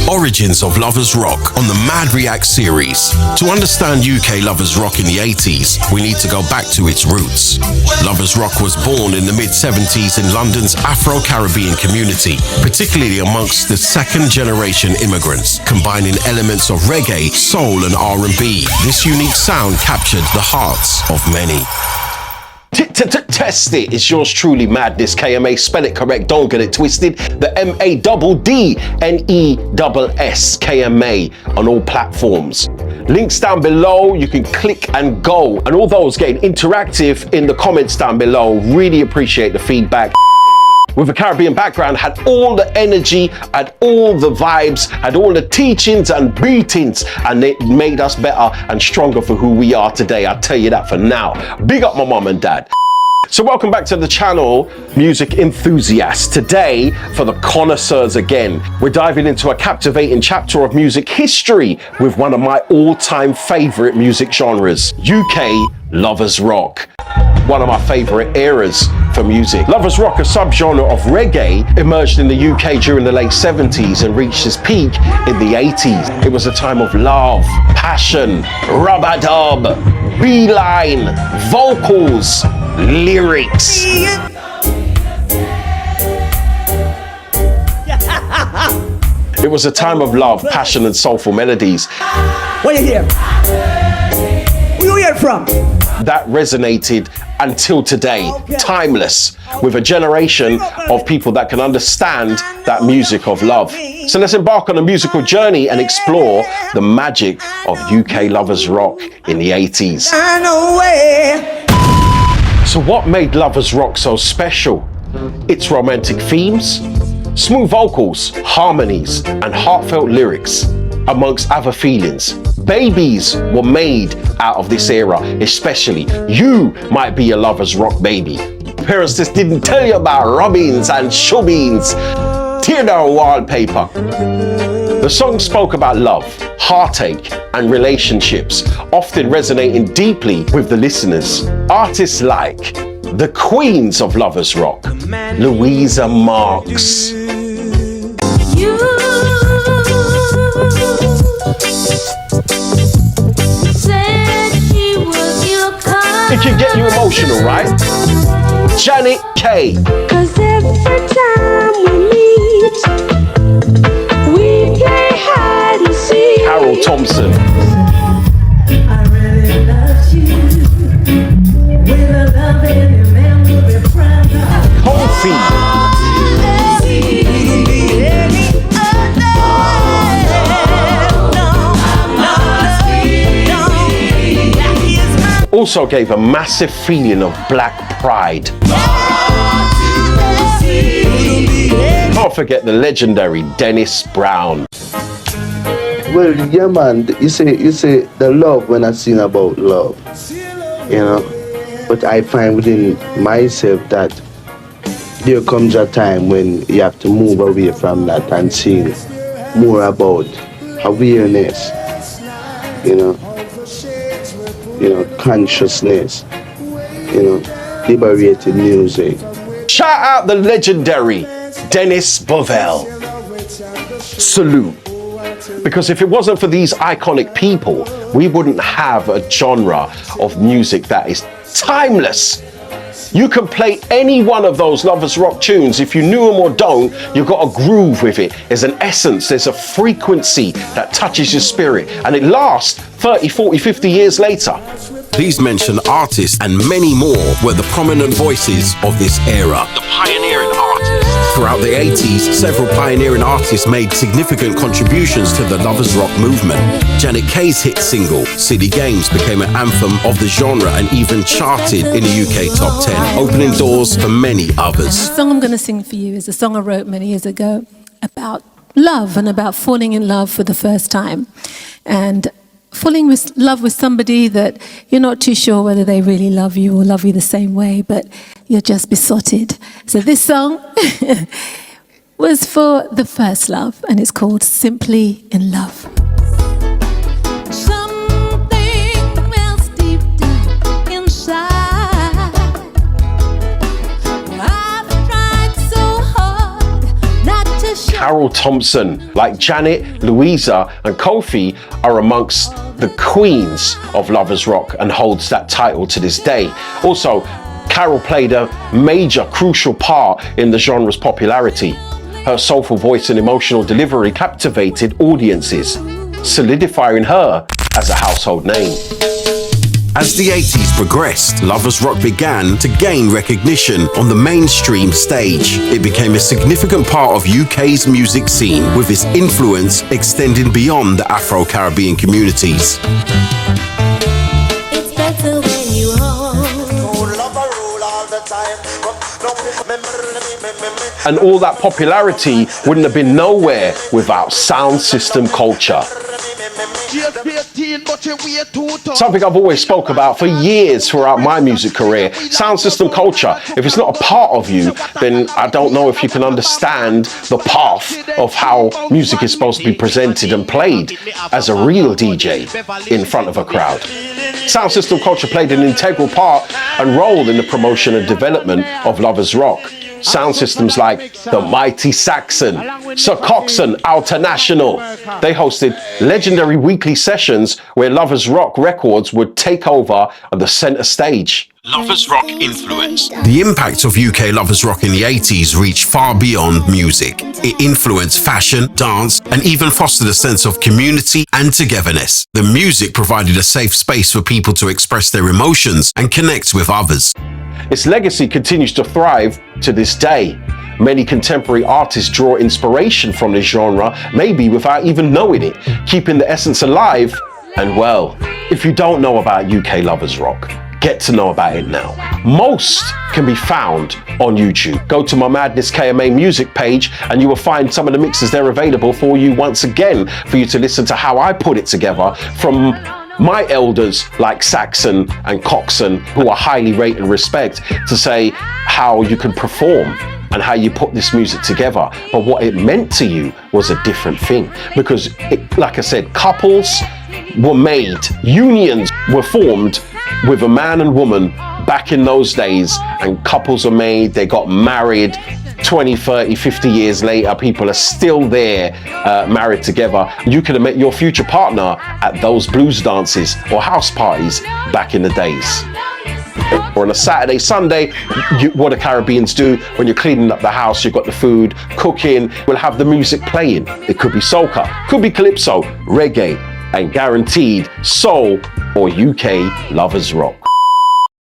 Origins of Lovers Rock on the Mad React series. To understand UK Lovers Rock in the 80s, we need to go back to its roots. Lovers Rock was born in the mid-70s in London's Afro-Caribbean community, particularly amongst the second-generation immigrants, combining elements of reggae, soul and R&B. This unique sound captured the hearts of many. Test it. It's yours truly, Maddness, KMA. Spell it correct, don't get it twisted. The MADDNESS KMA on all platforms. Links down below, you can click and go. And all those getting interactive in the comments down below, really appreciate the feedback. With a Caribbean background, had all the energy, had all the vibes, had all the teachings and beatings, and it made us better and stronger for who we are today. I'll tell you that for now. Big up my mom and dad. So welcome back to the channel, music enthusiasts. Today, for the connoisseurs again, we're diving into a captivating chapter of music history with one of my all-time favorite music genres, UK Lovers Rock. One of my favorite eras for music. Lovers Rock, a subgenre of reggae, emerged in the UK during the late 70s and reached its peak in the 80s. It was a time of love, passion, rub-a-dub, beeline, vocals, lyrics. It was a time of love, passion and soulful melodies. What you hear? Where you hear from? That resonated until today, timeless, with a generation of people that can understand that music of love. So let's embark on a musical journey and explore the magic of UK Lovers Rock in the 80s. So what made Lovers Rock so special? Its romantic themes, smooth vocals, harmonies, and heartfelt lyrics, amongst other feelings. Babies were made out of this era, especially. You might be a Lovers Rock baby. Parents just didn't tell you about Robins and Shubins. Tear down wallpaper. The song spoke about love, heartache, and relationships, often resonating deeply with the listeners. Artists like the queens of Lovers Rock, Louisa Marks. It can get you emotional, right? Janet Kay. 'Cause every time we meet, we play hide and seek. Carol Thompson. I really love you. With a love any man will be proud of. Kofi. Also gave a massive feeling of black pride. Can't forget the legendary Dennis Brown. Well, yeah, man. You say the love when I sing about love, you know. But I find within myself that there comes a time when you have to move away from that and sing more about awareness, you know, consciousness, liberated music. Shout out the legendary Dennis Bovell. Salute. Because if it wasn't for these iconic people, we wouldn't have a genre of music that is timeless. You can play any one of those Lovers Rock tunes. If you knew them or don't, you've got a groove with it. There's an essence, there's a frequency that touches your spirit, and it lasts 30, 40, 50 years later. These mentioned artists and many more were the prominent voices of this era. The pioneering artists. Throughout the 80s, several pioneering artists made significant contributions to the Lovers Rock movement. Janet Kay's hit single, Silly Games, became an anthem of the genre and even charted in the UK Top 10, opening doors for many others. The song I'm going to sing for you is a song I wrote many years ago about love and about falling in love for the first time. And falling in love with somebody that you're not too sure whether they really love you or love you the same way, but you're just besotted. So this song was for the first love, and it's called Simply in Love. Something else deep down inside. I've tried so hard not to show. Carol Thompson, like Janet, Louisa, and Kofi, are amongst the queens of Lovers Rock and holds that title to this day. Also, Carol played a major, crucial part in the genre's popularity. Her soulful voice and emotional delivery captivated audiences, solidifying her as a household name. As the 80s progressed, Lovers Rock began to gain recognition on the mainstream stage. It became a significant part of UK's music scene, with its influence extending beyond the Afro-Caribbean communities. It's better when you hold. And all that popularity wouldn't have been nowhere without sound system culture. Something I've always spoke about for years throughout my music career. Sound system culture. If it's not a part of you, then I don't know if you can understand the path of how music is supposed to be presented and played as a real DJ in front of a crowd. Sound system culture played an integral part and role in the promotion and development of Lovers Rock. Sound systems like the Mighty Saxon, Sir Coxsone, International. They hosted legendary weekly sessions where Lovers Rock records would take over the centre stage. Lovers Rock influence. The impact of UK Lovers Rock in the 80s reached far beyond music. It influenced fashion, dance, and even fostered a sense of community and togetherness. The music provided a safe space for people to express their emotions and connect with others. Its legacy continues to thrive to this day. Many contemporary artists draw inspiration from this genre, maybe without even knowing it, keeping the essence alive. And well, if you don't know about UK Lovers Rock, get to know about it now. Most can be found on YouTube. Go to my Maddness KMA music page and you will find some of the mixes there available for you once again, for you to listen to how I put it together from my elders like Saxon and Coxsone, who are highly rated and respect, to say how you can perform and how you put this music together. But what it meant to you was a different thing, because like I said, couples were made, unions were formed with a man and woman back in those days, and couples were made, they got married. 20, 30, 50 years later, people are still there, married together. You could have met your future partner at those blues dances or house parties back in the days. Or on a Saturday, Sunday, what the Caribbeans do when you're cleaning up the house, you've got the food, cooking, we'll have the music playing. It could be soca, could be calypso, reggae, and guaranteed soul or UK Lovers Rock.